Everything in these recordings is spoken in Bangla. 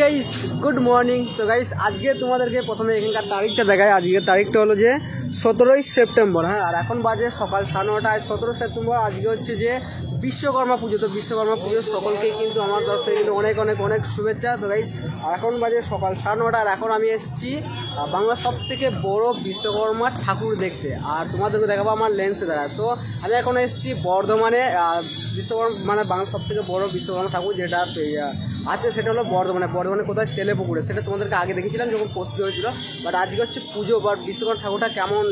Guys good morning. তো গাইস আজকে তোমাদেরকে প্রথমে এখানকার তারিখটা দেখায়। আজকের তারিখটা হলো যে 17ই সেপ্টেম্বর। হ্যাঁ, আর এখন বাজে সকাল 9:30। 17 সেপ্টেম্বর আজকে হচ্ছে যে বিশ্বকর্মা পুজো। তো বিশ্বকর্মা পুজো সকলকেই কিন্তু আমার তরফ থেকে কিন্তু অনেক অনেক অনেক শুভেচ্ছা। তো গাইস এখন বাজে সকাল 9:30 আর এখন আমি এসেছি বাংলার সব থেকে বড় বিশ্বকর্মা ঠাকুর দেখতে। আর তোমাদেরকে দেখাবো আমার লেন্সে দ্বারা। সো আমি এখন এসেছি বর্ধমানে। বিশ্বকর্মা মানে বাংলার সব থেকে বড় বিশ্বকর্মা ঠাকুর যেটা আছে সেটা হলো বর্ধমানে কোথায় তেলেপুকুরে। সেটা তোমাদেরকে আগে দেখেছিলাম যখন প্রস্তুতি হয়েছিল। বাট আজকে হচ্ছে পুজো। বাট বিশ্বকর্মা ঠাকুরটা কেমন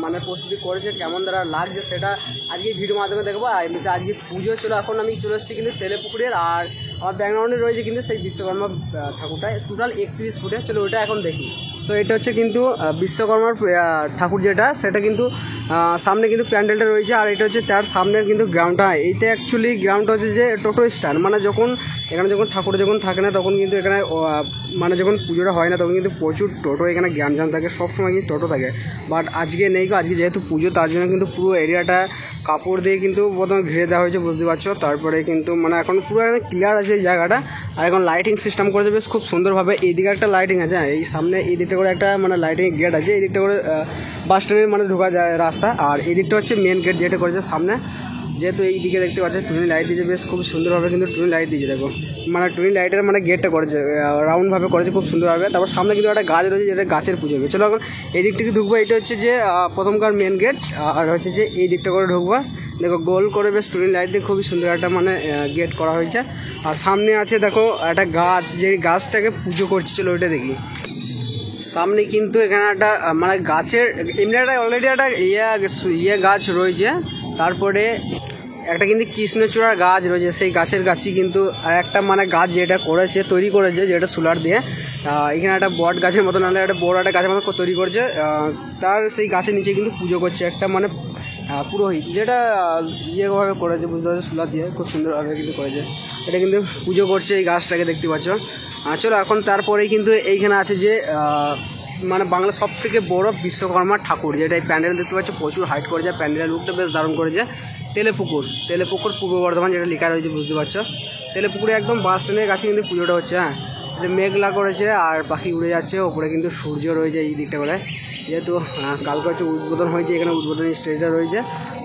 মানে প্রস্তুতি করেছে, কেমন দ্বারা লাগছে সেটা আজকে ভিডিওর মাধ্যমে দেখবো। আর এমনিতে আজকে পুজো ছিল। এখন আমি চলে এসেছি কিন্তু তেলেপুকুরের। আর আমার ব্যাকগ্রাউন্ডে রয়েছে কিন্তু সেই বিশ্বকর্মা ঠাকুরটা টোটাল 31 ফুটের। চলো ওইটা এখন দেখি। তো এটা হচ্ছে কিন্তু বিশ্বকর্মার ঠাকুর যেটা, সেটা কিন্তু সামনে কিন্তু প্যান্ডেলটা রয়েছে। আর এটা হচ্ছে তার সামনের কিন্তু গ্রাউন্ডটা। এইটা অ্যাকচুয়ালি গ্রাউন্ডটা হচ্ছে যে টোটো স্ট্যান্ড। মানে এখানে যখন ঠাকুর যখন থাকে না তখন কিন্তু এখানে মানে যখন পুজোটা হয় না তখন কিন্তু প্রচুর টোটো এখানে জ্ঞানজাম থাকে, সবসময় কিন্তু টোটো থাকে। বাট আজকে নেই গো, আজকে যেহেতু পুজো তার জন্য কিন্তু পুরো এরিয়াটা কাপড় দিয়ে কিন্তু প্রথমে ঘিরে দেওয়া হয়েছে, বুঝতে পারছো। তারপরে কিন্তু মানে এখন পুরো ক্লিয়ার আছে এই জায়গাটা। আর এখন লাইটিং সিস্টেম করেছে বেশ খুব সুন্দরভাবে। এইদিকে একটা লাইটিং আছে, এই সামনে এই দিকটা করে একটা মানে লাইটিং গেট আছে। এই দিকটা করে বাস স্ট্যান্ডের মানে ঢোকা যায় রাস্তা। আর এই দিকটা হচ্ছে মেন গেট যেটা করেছে সামনে। যেহেতু এই দিকে দেখতে পাচ্ছ টুনি লাইট দিয়েছে বেশ খুব সুন্দরভাবে, কিন্তু টুনি লাইট দিয়েছে দেখো। মানে টুনি লাইটের মানে গেটটা করেছে রাউন্ডভাবে করেছে খুব সুন্দরভাবে। তারপর সামনে কিন্তু একটা গাছ রয়েছে যেটা গাছের পুজো হবে। চলো এখন এই দিক থেকে ঢুকবো। এটা হচ্ছে যে প্রথমকার মেন গেট। আর হচ্ছে যে এই দিকটা করে ঢুকবো। দেখো গোল করে বেশ টুনি লাইট দিয়ে খুবই সুন্দর একটা মানে গেট করা হয়েছে। আর সামনে আছে দেখো একটা গাছ, যে গাছটাকে পুজো করছে। চলো ওইটা দেখি। সামনে কিন্তু এখানে একটা মানে গাছের এমনি একটা অলরেডি একটা ইয়ে গাছ রয়েছে। তারপরে একটা কিন্তু কৃষ্ণচূড়ার গাছ রয়েছে, সেই গাছের গাছই কিন্তু আর একটা মানে গাছ যেটা তৈরি করেছে যেটা সোলার দিয়ে। এখানে একটা বট গাছের মতো নাহলে একটা বড় একটা গাছের মতো তৈরি করেছে। তার সেই গাছের নিচে কিন্তু পুজো করছে একটা মানে পুরোহিত, যেটা ইয়েভাবে করেছে বুঝতে পারছো, সোলার দিয়ে খুব সুন্দরভাবে কিন্তু করেছে। এটা কিন্তু পুজো করছে এই গাছটাকে দেখতে পাচ্ছ। চলো এখন তারপরেই কিন্তু এইখানে আছে যে মানে বাংলা সব থেকে বড় বিশ্বকর্মা ঠাকুর, যেটা এই প্যান্ডেল দেখতে পাচ্ছ প্রচুর হাইট করেছে। প্যান্ডেলের লুকটা বেশ দারুণ করেছে। তেলেপুকুর পূর্ব বর্ধমান যেটা লেখা রয়েছে বুঝতে পারছো। তেলেপুকুরে একদম বাস স্ট্যান্ডের কাছে কিন্তু পুজোটা হচ্ছে। হ্যাঁ, এটা মেঘলা করেছে আর পাখি উড়ে যাচ্ছে। ওপরে কিন্তু সূর্য রয়েছে এই দিকটা করে। যেহেতু কালকে হচ্ছে উদ্বোধন হয়েছে, এখানে উদ্বোধনী স্টেজটা রয়েছে।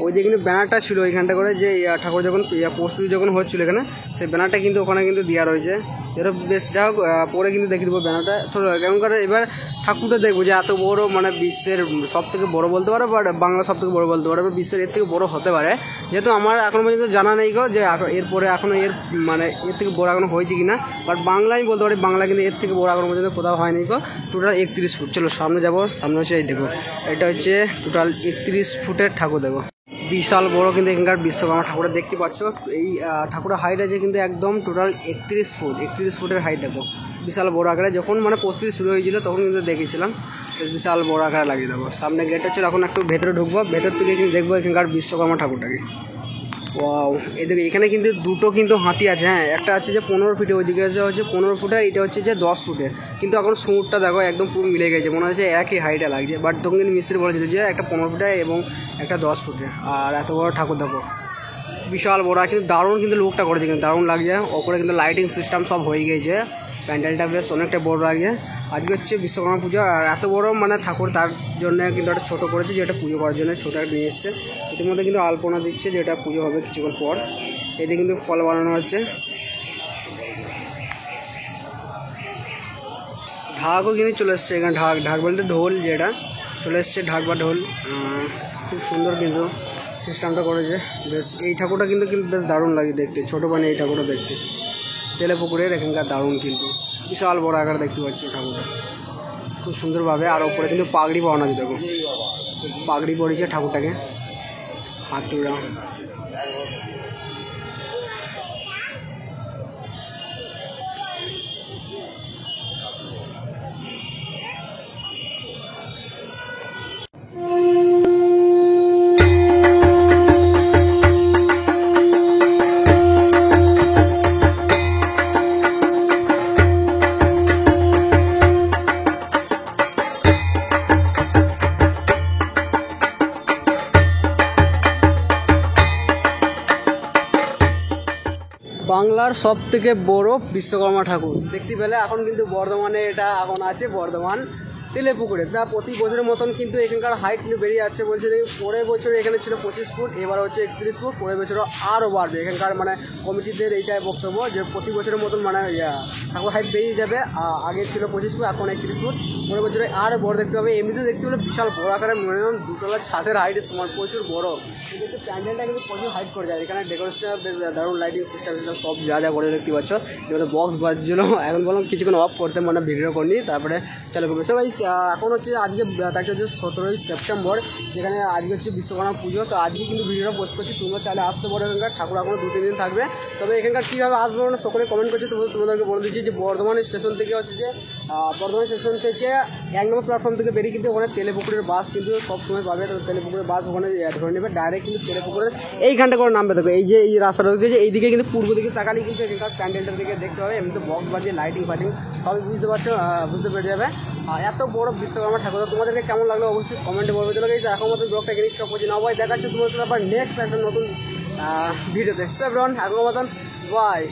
ওই দিকে কিন্তু ব্যানারটা ছিল ওইখানটা করে, যে ঠাকুর যখন প্রস্তুতি যখন হচ্ছিলো এখানে, সেই ব্যানারটা কিন্তু ওখানে কিন্তু দেওয়া রয়েছে। এটা বেশ যা হোক পরে কিন্তু দেখে দেবো ব্যানারটা। তো কেমন করে এবার ঠাকুরটা দেখবো যে এত বড় মানে বিশ্বের সব থেকে বড় বলতে পারো, বাট বাংলা সব থেকে বড় বলতে পারো, বিশ্বের এর থেকে বড় হতে পারে। যেহেতু আমার এখন পর্যন্ত জানা নেই গো যে এরপরে এখনও মানে এর থেকে বড় এখনো হয়েছে কিনা। বাট বাংলা আমি বলতে পারি বাংলা কিন্তু এর থেকে বড় এখনো পর্যন্ত কোথাও হয়নি গো। Total 31 foot. চলো সামনে যাবো। সামনে হচ্ছে এই দেখো, এটা হচ্ছে টোটাল 31 ফুটের ঠাকুর দেখো। বিশাল বড় কিন্তু এখানকার বিশ্বকর্মা ঠাকুরের দেখতে পাচ্ছ। এই ঠাকুরের হাইট আছে কিন্তু একদম টোটাল 31 ফুটের হাইট দেখো। বিশাল বড় আকারে। যখন মানে প্রস্তুতি শুরু হয়েছিল তখন কিন্তু দেখেছিলাম বিশাল বড় আকারে লাগিয়ে দেবো। সামনে গেট হচ্ছে, এখন একটু ভেতরে ঢুকবো। ভেতর থেকে কিন্তু দেখবো এখানকার বিশ্বকর্মা ঠাকুরটাকে। ওয়াও, এদিকে এখানে কিন্তু দুটো কিন্তু হাতি আছে। হ্যাঁ, একটা আছে যে 15 ফিটে, ওইদিকে হচ্ছে 15 ফুটের, এটা হচ্ছে যে 10 ফুটের। কিন্তু এখন সুঁড়টা দেখো একদম পুরো মিলে গেছে, মনে হচ্ছে একই হাইটে লাগছে। বাট তখন কিন্তু মিস্ত্রি বলেছিল যে একটা 15 ফুটের এবং একটা 10 ফুটের। আর এত বড় ঠাকুর দেখো, বিশাল বড়। কিন্তু দারুণ কিন্তু লুকটা করেছে, কিন্তু দারুণ লাগছে। ওপরে কিন্তু লাইটিং সিস্টেম সব হয়ে গেছে। প্যান্ডেলটা বেশ অনেকটা বড় লাগে। আজকে হচ্ছে বিশ্বকর্মা পুজো। আর এত বড় মানে ঠাকুর, তার জন্য কিন্তু একটা ছোটো করেছে, যেটা পুজো করার জন্য ছোটো একটা নিয়ে এসছে। ইতিমধ্যে কিন্তু আলপনা দিচ্ছে, যেটা পুজো হবে কিছুক্ষণ পর। এতে কিন্তু ফল বানানো হচ্ছে। ঢাকও কিন্তু চলে এসছে এখানে। ঢাক বলতে ঢোল, যেটা চলে এসছে ঢাক বা ঢোল। খুব সুন্দর কিন্তু সিস্টেমটা করেছে বেশ। এই ঠাকুরটা কিন্তু বেশ দারুণ লাগে দেখতে, ছোটো মানে এই ঠাকুরটা দেখতে। তেলেপুকুরের এখানকার দারুণ কিন্তু বিশাল বড় আকার দেখতে পাচ্ছি ঠাকুরটা খুব সুন্দরভাবে। আর ওপরে কিন্তু পাগড়ি পাওয়া আছে দেখো, পাগড়ি পড়েছে ঠাকুরটাকে হাত তুলে। বাংলার সব থেকে বড় বিশ্বকর্মা ঠাকুর দেখতে পেলে এখন কিন্তু বর্ধমানে এটা এখন আছে বর্ধমান তেলেপুকুরে। তা প্রতি বছরের মতন কিন্তু এখানকার হাইট কিন্তু বেরিয়ে যাচ্ছে। বলছে যে পরের বছর এখানে ছিল 25 ফুট, এবার হচ্ছে 31 ফুট, পরের বছরও আরও বাড়বে। এখানকার মানে কমিটিদের এইটাই বক্তব্য যে প্রতি বছরের মতন মানে ঠাকুর হাইট বেরিয়ে যাবে। আগে ছিল 25 ফুট, এখন 31 ফুট, পরের বছরে আরও বড় দেখতে হবে। এমনিতে দেখতে হলে বিশাল বড় আকারে মিনিমাম 2 তলার ছাদের হাইটের সমান, প্রচুর বড়। কিন্তু প্যান্ডেলটা কিন্তু প্রচুর হাইট করে যায়। এখানে ডেকোরেশন বেশ দারুণ, লাইটিং সিস্টেম সব যা যা করে দেখতে পাচ্ছ। যেগুলো বক্স বাজছিল, এখন বললাম কিছুক্ষণ অফ করতে, মানে ভিডিও করিনি, তারপরে চালু করবে। সবাই এখন হচ্ছে আজকে তারিখ হচ্ছে 17ই সেপ্টেম্বর, যেখানে আজকে হচ্ছে বিশ্বকর্মা পুজো। তো আজকে কিন্তু ভিডিওটা পোস্ট করছি, তোমরা চাইলে আসতে পারো। এখানকার ঠাকুর এখনও 2-3 দিন থাকবে। তবে এখানকার কীভাবে আসবে মানে সকলে কমেন্ট করছে, তোমাদেরকে বলে দিচ্ছি যে বর্ধমান স্টেশন থেকে হচ্ছে যে বর্ধমান স্টেশন থেকে 1 নম্বর প্ল্যাটফর্ম থেকে বেরিয়ে কিন্তু ওখানে তেলেপুকুরের বাস কিন্তু সবসময় পাবে। তো তেলেপুকুরের বাস ওখানে ধরে নেবে, ডাইরেক্ট কিন্তু তেলেপুকুরের এইখানটা করে নামবে। দেখো এই যে এই রাস্তাটা হচ্ছে এইদিকে কিন্তু পূর্ব দিকে তাকালেই কিন্তু এখানকার প্যান্ডেলটার দিকে দেখতে হবে। এমনিতে বক্স বাজিয়ে লাইটিং ফাইটিং সবই বুঝতে পারছো, বুঝতে পেরে যাবে। এত বড় বিশ্বকর্মা ঠাকুর তোমাদেরকে কেমন লাগলো অবশ্যই কমেন্টে বলবে। চলো গাইস, এখন মতো ব্লগটা এখানে স্টপ করছি না, ভাই দেখাচ্ছি তোমার সাথে আবার নেক্সট একটা নতুন ভিডিওতে। সব এখন মতন বাই।